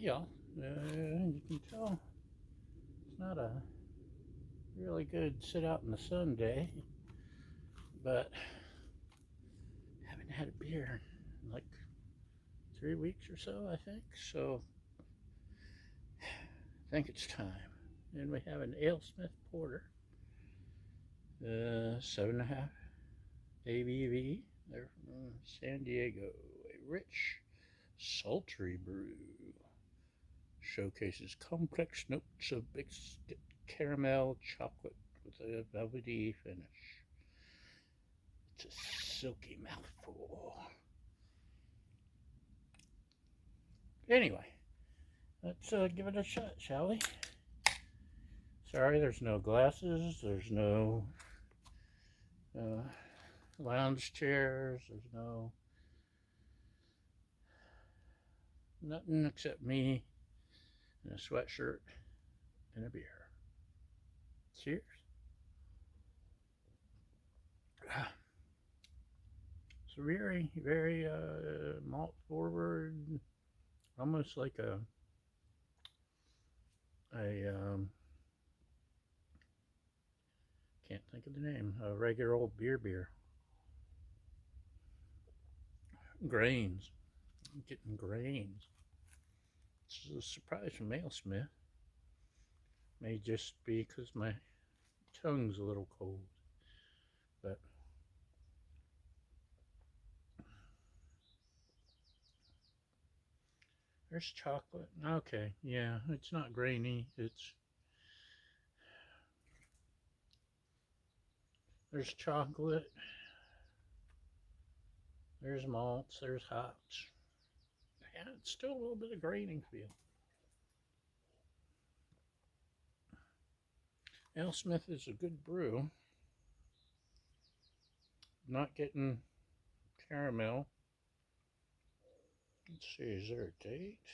y'all. You can tell it's not a really good sit out in the sun day, but I haven't had a beer in like 3 weeks or so, I think. So I think it's time. And we have an Alesmith Porter, 7.5 ABV. They're from San Diego. A rich, sultry brew. Showcases complex notes of mixed caramel chocolate with a velvety finish. It's a silky mouthful. Anyway, let's give it a shot, shall we? Sorry, there's no glasses, there's no lounge chairs, there's nothing except me in a sweatshirt and a beer. Cheers. It's very, very malt forward, almost like a can't think of the name, a regular old beer. Grains. I'm getting grains. It's a surprise from Alesmith. May just be because my tongue's a little cold, but there's chocolate. Okay, yeah, it's not grainy. There's chocolate. There's malts. There's hops. Yeah, it's still a little bit of graining feel. Alesmith is a good brew. Not getting caramel. Let's see, is there a date?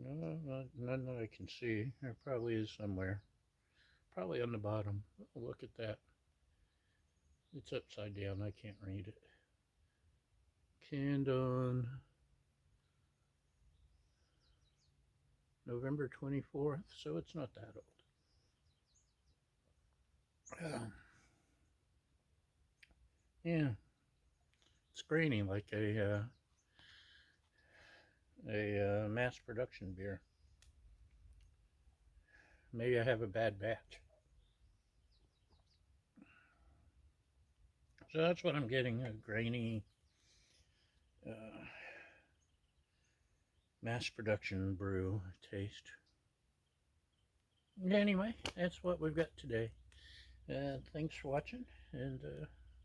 No, none that I can see. There probably is somewhere. Probably on the bottom. Oh, look at that. It's upside down. I can't read it. Canned on November 24th, so it's not that old. Yeah, it's grainy like a mass production beer. Maybe I have a bad batch. So that's what I'm getting, a grainy mass production brew taste. Anyway, that's what we've got today. Thanks for watching, and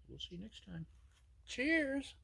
we'll see you next time. Cheers!